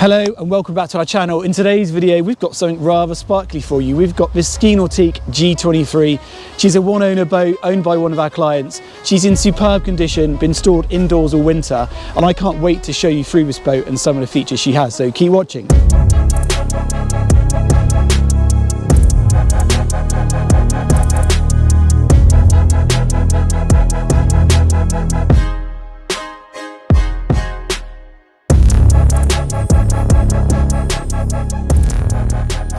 Hello and welcome back to our channel. In today's video we've got something rather sparkly for you. We've got this Super Air Nautique G23. She's a one owner boat owned by one of our clients. She's in superb condition, been stored indoors all winter, and I can't wait to show you through this boat and some of the features she has, so keep watching.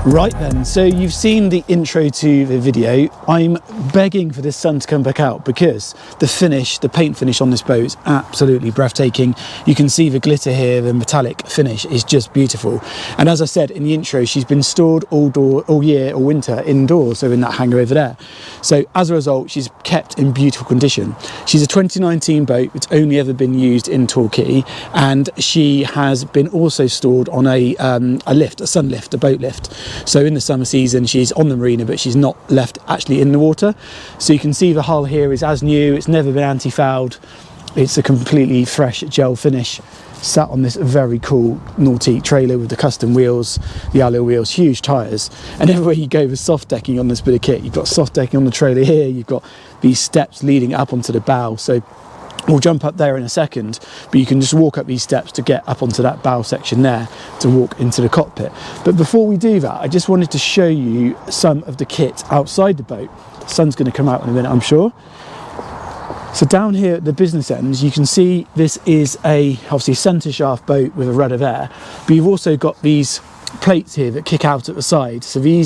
Right then, so you've seen the intro to the video. I'm begging for this sun to come back out because the finish, the paint finish on this boat is absolutely breathtaking. You can see the glitter here, the metallic finish is just beautiful. And as I said in the intro, she's been stored all year or winter indoors, so in that hangar over there. So as a result, she's kept in beautiful condition. She's a 2019 boat. It's only ever been used in Torquay, and she has been also stored on a lift, a sun lift, a boat lift. So in the summer season she's on the marina, but she's not left actually in the water. So you can see the hull here is as new, it's never been anti-fouled. It's a completely fresh gel finish, sat on this very cool Nautique trailer with the custom wheels, the alloy wheels, huge tyres, and everywhere you go there's soft decking on this bit of kit. You've got soft decking on the trailer here, you've got these steps leading up onto the bow. So we'll jump up there in a second, but you can just walk up these steps to get up onto that bow section there to walk into the cockpit. But before we do that, I just wanted to show you some of the kit outside the boat. The sun's going to come out in a minute, I'm sure. So down here at the business end, you can see this is obviously centre shaft boat with a rudder there, but you've also got these plates here that kick out at the side. So the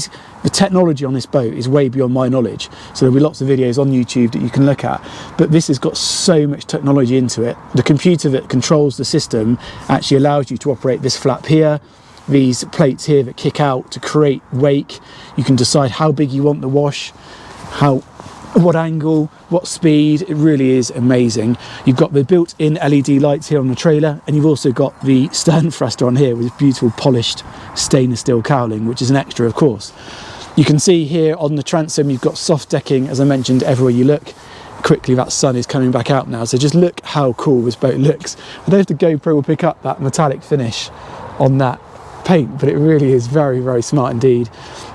technology on this boat is way beyond my knowledge, so there'll be lots of videos on YouTube that you can look at, but this has got so much technology into it. The computer that controls the system actually allows you to operate this flap here, these plates here that kick out to create wake. You can decide how big you want the wash, what angle, what speed. It really is amazing. You've got the built-in LED lights here on the trailer, and you've also got the stern thruster on here with beautiful polished stainless steel cowling, which is an extra, of course. You can see here on the transom you've got soft decking, as I mentioned, everywhere you look. Quickly that sun is coming back out now, so just look how cool this boat looks. I don't know if the GoPro will pick up that metallic finish on that paint, but it really is very, very smart indeed.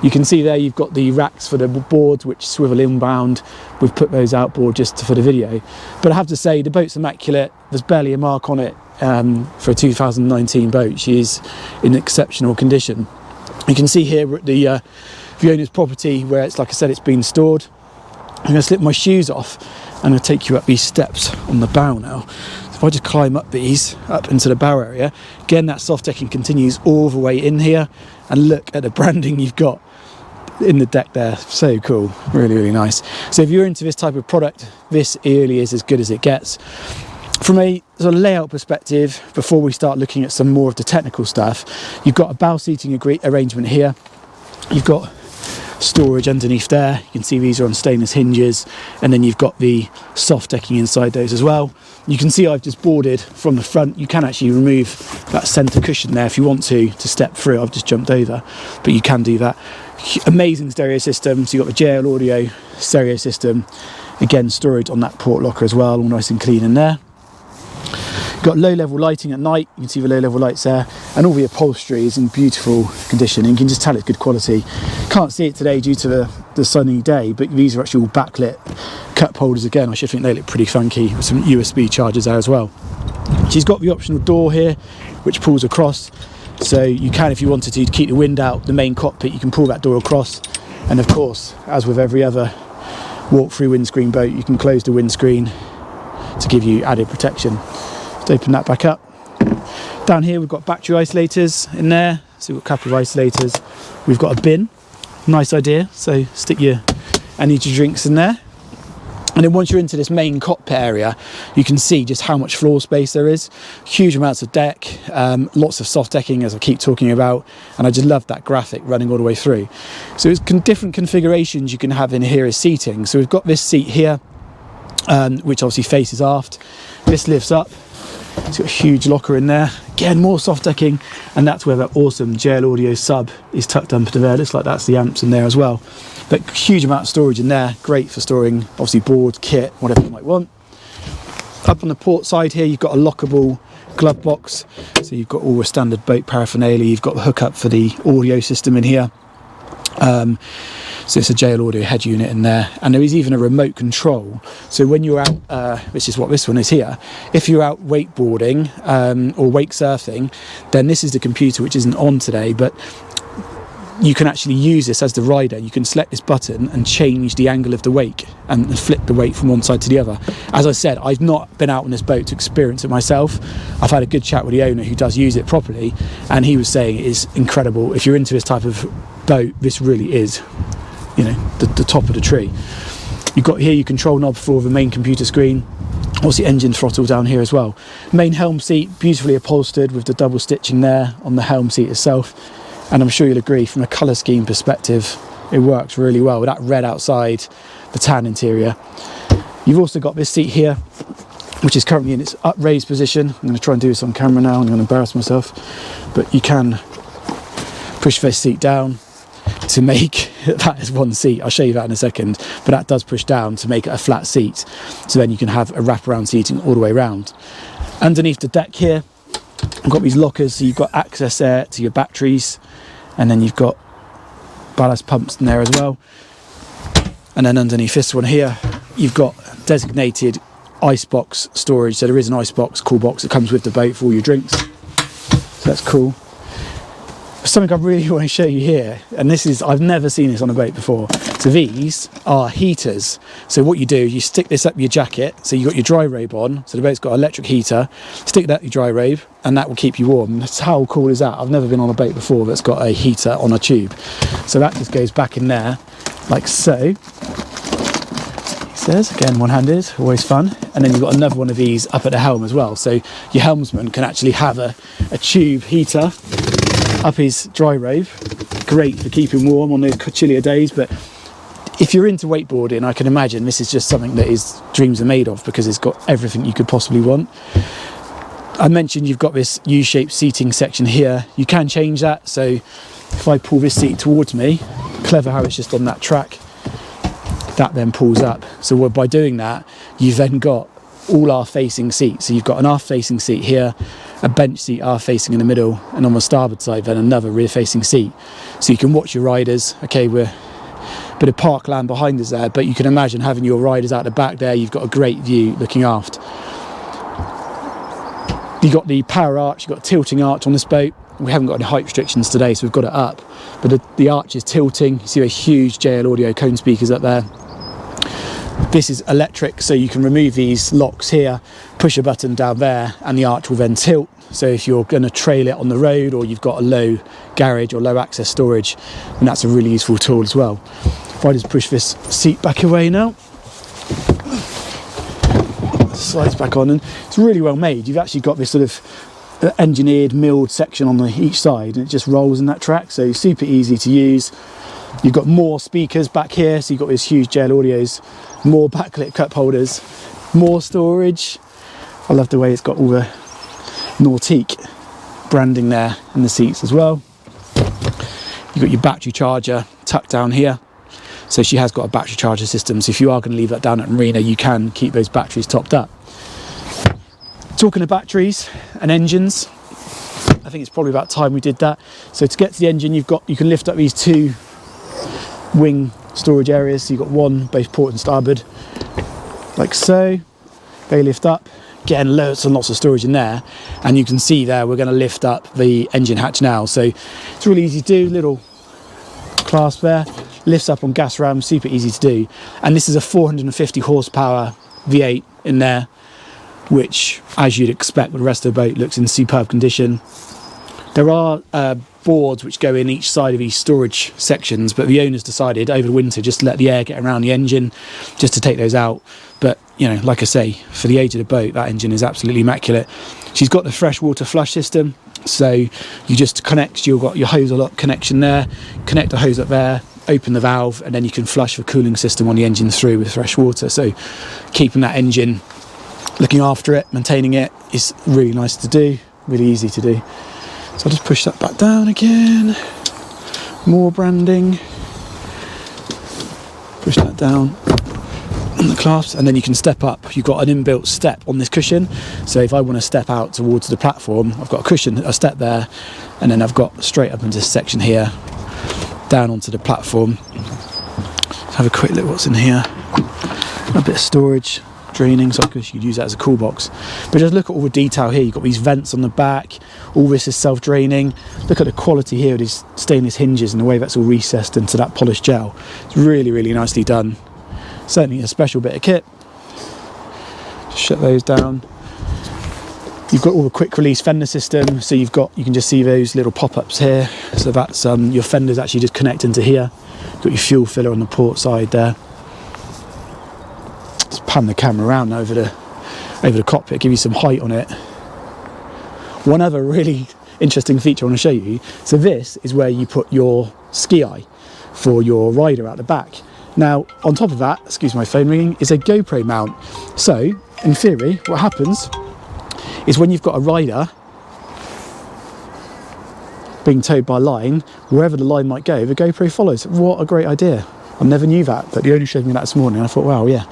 You can see there you've got the racks for the boards which swivel inbound. We've put those outboard just for the video, but I have to say the boat's immaculate. There's barely a mark on it for a 2019 boat. She is in exceptional condition. You can see here at the owner's property where it's, like I said, it's been stored. I'm going to slip my shoes off and I'll take you up these steps on the bow now. So if I just climb up these, up into the bow area, again that soft decking continues all the way in here, and look at the branding you've got in the deck there. So cool, really, really nice. So if you're into this type of product, this really is as good as it gets. From a sort of layout perspective, before we start looking at some more of the technical stuff, you've got a bow seating arrangement here. You've got storage underneath there. You can see these are on stainless hinges, and then you've got the soft decking inside those as well. You can see I've just boarded from the front. You can actually remove that centre cushion there if you want to step through. I've just jumped over, but you can do that. Amazing stereo system. So you've got the JL audio stereo system, again storage on that port locker as well, all nice and clean in there. Got low level lighting at night. You can see the low level lights there, and all the upholstery is in beautiful condition, and you can just tell it's good quality. Can't see it today due to the sunny day, but these are actually all backlit cup holders again. I should think they look pretty funky with some USB chargers there as well. She's got the optional door here which pulls across, so you can, if you wanted to keep the wind out the main cockpit, you can pull that door across. And of course, as with every other walk through windscreen boat, you can close the windscreen to give you added protection. Open that back up. Down here we've got battery isolators in there, so we've got a couple of isolators. We've got a bin, nice idea, so stick your energy drinks in there. And then once you're into this main cockpit area, you can see just how much floor space there is. Huge amounts of deck, lots of soft decking, as I keep talking about, and I just love that graphic running all the way through. So it's different configurations you can have in here as seating. So we've got this seat here, which obviously faces aft. This lifts up. It's got a huge locker in there. Again, more soft decking, and that's where that awesome JL audio sub is tucked under there. Looks like that's the amps in there as well. But huge amount of storage in there. Great for storing, obviously, board, kit, whatever you might want. Up on the port side here, you've got a lockable glove box, so you've got all the standard boat paraphernalia. You've got the hookup for the audio system in here. So it's a JL Audio head unit in there, and there is even a remote control. So when you're out, which is what this one is here, if you're out wakeboarding or wake surfing, then this is the computer, which isn't on today, but you can actually use this as the rider. You can select this button and change the angle of the wake and flip the weight from one side to the other. As I said, I've not been out on this boat to experience it myself. I've had a good chat with the owner who does use it properly, and he was saying it is incredible. If you're into this type of boat, this really is, you know, the top of the tree. You've got here your control knob for the main computer screen. Also the engine throttle down here as well. Main helm seat, beautifully upholstered with the double stitching there on the helm seat itself. And I'm sure you'll agree, from a colour scheme perspective, it works really well with that red outside, the tan interior. You've also got this seat here, which is currently in its upraised position. I'm going to try and do this on camera now. I'm going to embarrass myself. But you can push this seat down to make that is one seat. I'll show you that in a second, but that does push down to make it a flat seat, so then you can have a wraparound seating all the way around. Underneath the deck here, I've got these lockers, so you've got access there to your batteries, and then you've got ballast pumps in there as well. And then underneath this one here, you've got designated icebox storage. So there is an icebox, cool box that comes with the boat for all your drinks, so that's cool. Something I really want to show you here, and this is, I've never seen this on a boat before. So these are heaters. So what you do, you stick this up your jacket, so you've got your dry robe on, so the boat's got an electric heater, stick that up your dry robe, and that will keep you warm. That's, how cool is that? I've never been on a boat before that's got a heater on a tube. So that just goes back in there, like so. He says, again, one-handed, always fun. And then you've got another one of these up at the helm as well. So your helmsman can actually have a tube heater up his dry robe. Great for keeping warm on those chillier days. But if you're into wakeboarding, I can imagine this is just something that his dreams are made of, because it's got everything you could possibly want. I mentioned you've got this U-shaped seating section here. You can change that. So if I pull this seat towards me, clever how it's just on that track, that then pulls up. So by doing that, you've then got all aft facing seats. So you've got an aft facing seat here, a bench seat aft facing in the middle, and on the starboard side then another rear facing seat. So you can watch your riders. Okay, we're a bit of parkland behind us there, but you can imagine having your riders out the back there. You've got a great view looking aft. You've got the power arch, you've got tilting arch on this boat. We haven't got any height restrictions today, so we've got it up, but the arch is tilting. You see a huge JL Audio cone speakers up there. This is electric, so you can remove these locks here, push a button down there, and the arch will then tilt. So if you're going to trail it on the road, or you've got a low garage or low access storage, then that's a really useful tool as well. If I just push this seat back away now, slides back on, and it's really well made. You've actually got this sort of engineered milled section on each side, and it just rolls in that track, so super easy to use. You've got more speakers back here, so you've got these huge JL Audios, more backlit cup holders, more storage. I love the way it's got all the Nautique branding there in the seats as well. You've got your battery charger tucked down here. So she has got a battery charger system, so if you are going to leave that down at Marina, you can keep those batteries topped up. Talking of batteries and engines, I think it's probably about time we did that. So to get to the engine, you can lift up these two wing storage areas. So you've got one both port and starboard, like so. They lift up, getting loads and lots of storage in there, and you can see there we're going to lift up the engine hatch now. So it's really easy to do, little clasp there, lifts up on gas rams, super easy to do. And this is a 450 horsepower V8 in there, which, as you'd expect with the rest of the boat, looks in superb condition. There are boards which go in each side of these storage sections, but the owners decided over the winter just to let the air get around the engine, just to take those out. But, you know, like I say, for the age of the boat, that engine is absolutely immaculate. She's got the freshwater flush system, so you just connect, you've got your hose lock connection there, connect the hose up there, open the valve, and then you can flush the cooling system on the engine through with fresh water. So keeping that engine, looking after it, maintaining it is really nice to do, really easy to do. So I'll just push that back down again. More branding. Push that down. on the clasps, and then you can step up. You've got an inbuilt step on this cushion, so if I want to step out towards the platform, I've got a cushion, a step there, and then I've got straight up into this section here, down onto the platform. Let's have a quick look what's in here. A bit of storage, draining, so I guess you could use that as a cool box. But just look at all the detail here. You've got these vents on the back, all this is self-draining. Look at the quality here of these stainless hinges and the way that's all recessed into that polished gel. It's really, really nicely done. Certainly a special bit of kit. Just shut those down. You've got all the quick release fender system, so you can just see those little pop-ups here. So that's your fenders actually just connect into here. You've got your fuel filler on the port side there. Just pan the camera around over the cockpit, give you some height on it. One other really interesting feature I want to show you. So this is where you put your ski eye for your rider out the back. Now, on top of that, excuse my phone ringing, is a GoPro mount. So, in theory, what happens is when you've got a rider being towed by line, wherever the line might go, the GoPro follows. What a great idea. I never knew that, but the owner showed me that this morning, and I thought, wow, yeah,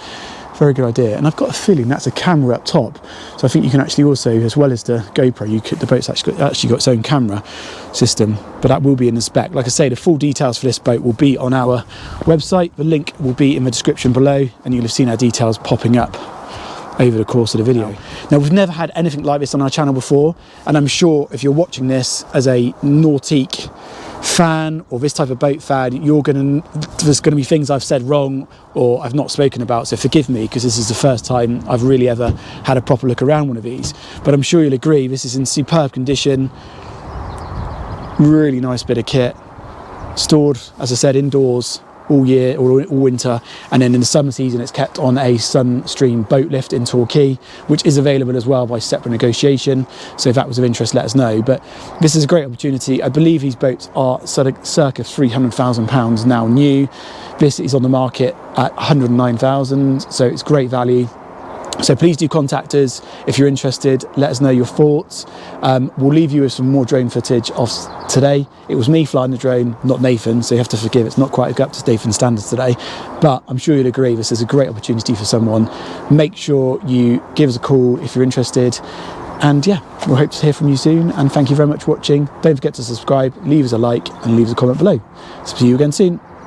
very good idea. And I've got a feeling that's a camera up top. So I think you can actually also, as well as the GoPro, the boat's actually got its own camera system, but that will be in the spec. Like I say, the full details for this boat will be on our website. The link will be in the description below, and you'll have seen our details popping up over the course of the video. Now, we've never had anything like this on our channel before, and I'm sure if you're watching this as a Nautique fan or this type of boat fan, there's going to be things I've said wrong or I've not spoken about, so forgive me, because this is the first time I've really ever had a proper look around one of these. But I'm sure you'll agree this is in superb condition. Really nice bit of kit, stored, as I said, indoors all year or all winter, and then in the summer season it's kept on a Sunstream boat lift in Torquay, which is available as well by separate negotiation. So if that was of interest, let us know. But this is a great opportunity. I believe these boats are circa £300,000 now new. This is on the market at 109,000, so it's great value. So please do contact us if you're interested. Let us know your thoughts. We'll leave you with some more drone footage of today. It was me flying the drone, not Nathan, so you have to forgive. It's not quite up to Nathan's standards today, but I'm sure you'll agree this is a great opportunity for someone. Make sure you give us a call if you're interested. And yeah, we'll hope to hear from you soon. And thank you very much for watching. Don't forget to subscribe, leave us a like, and leave us a comment below. See you again soon.